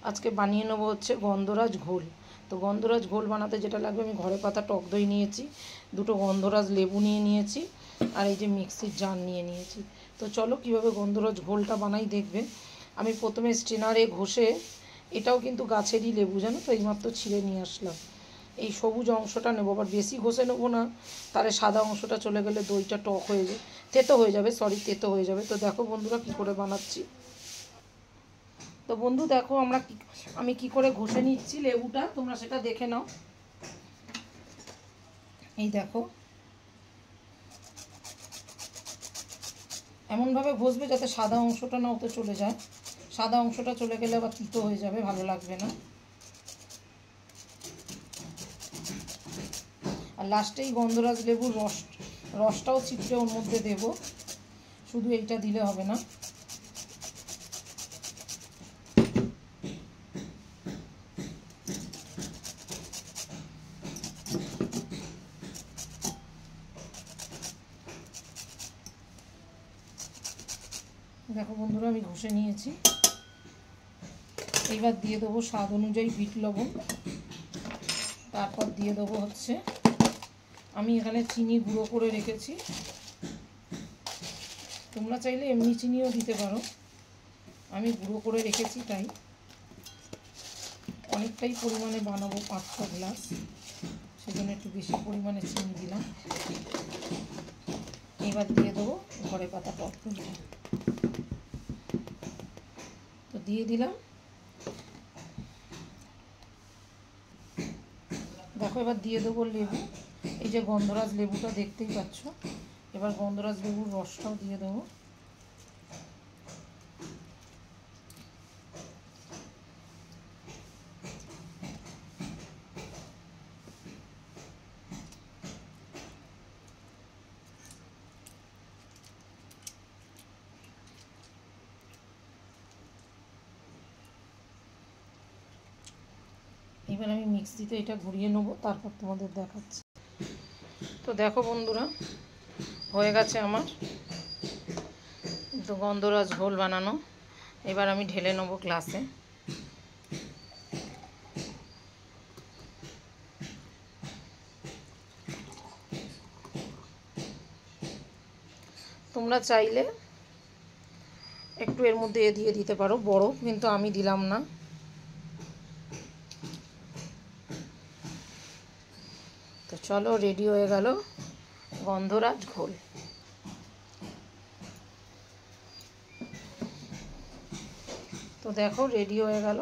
আজকে বানিয়ে নেবো হচ্ছে গন্ধরাজ ঘোল। তো গন্ধরাজ ঘোল বানাতে যেটা লাগবে, আমি ঘরে পাতা টক দই নিয়েছি, দুটো গন্ধরাজ লেবু নিয়ে নিয়েছি, আর এই যে মিক্সির জার নিয়ে নিয়েছি। তো চলো কীভাবে গন্ধরাজ ঘোলটা বানাই দেখবে। আমি প্রথমে স্ট্রেনারে ঘষে, এটাও কিন্তু গাছেরই লেবু জানো তো, এইমাত্র ছিঁড়ে নিয়ে আসলাম। এই সবুজ অংশটা নেবো, আবার বেশি ঘষে নেবো না, তাহলে সাদা অংশটা চলে গেলে দইটা টক হয়ে যায়, তেতো হয়ে যাবে, তেতো হয়ে যাবে। তো দেখো বন্ধুরা কী করে বানাচ্ছি। তো বন্ধু দেখো আমি কি করে ঘষে নিচ্ছি লেবুটা, তোমরা সেটা দেখে নাও। এই দেখো এমনভাবে ঘষবে যাতে সাদা অংশটা না ওতে চলে যায়, সাদা অংশটা চলে গেলে আবার তিতো হয়ে যাবে, ভালো লাগবে না। আর লাস্টেই গন্ধরাজ লেবুর রসটাও চিপড়ে ওর মধ্যে দেব, শুধু এইটা দিলে হবে না। দেখো বন্ধুরা আমি ঘষে নিয়েছি। এইবার দিয়ে দেবো স্বাদ অনুযায়ী বিট লবণ, তারপর দিয়ে দেবো হচ্ছে, আমি এখানে চিনি গুঁড়ো করে রেখেছি, তোমরা চাইলে এমনি চিনিও দিতে পারো, আমি গুঁড়ো করে রেখেছি তাই। অনেকটাই পরিমাণে বানাবো, 5-6 গ্লাস, সেজন্য একটু বেশি পরিমাণে চিনি দিলাম। এবার দিয়ে দেবো ঘরে পাতা টক দইটা, তো দিয়ে দিলাম। দেখো এবার দিয়ে দেবো লেবু, এই যে গন্ধরাজ লেবুটা দেখতেই পাচ্ছ, এবার গন্ধরাজ লেবুর রসটাও দিয়ে দেবো। এবার আমি মিক্সিতে এটা ঘুরিয়ে নেবো, তারপর তোমাদের দেখাচ্ছি। তো দেখো বন্ধুরা হয়ে গেছে আমার তো গন্ধরাজ ঘোল বানানো। এবার আমি ঢেলে নেবো গ্লাসে। তোমরা চাইলে একটু এর মধ্যে দিয়ে দিতে পারো বরফ, কিন্তু আমি দিলাম না। তো চলো রেডি হয়ে গেল গন্ধরাজ ঘোল। তো দেখো রেডি হয়ে গেল।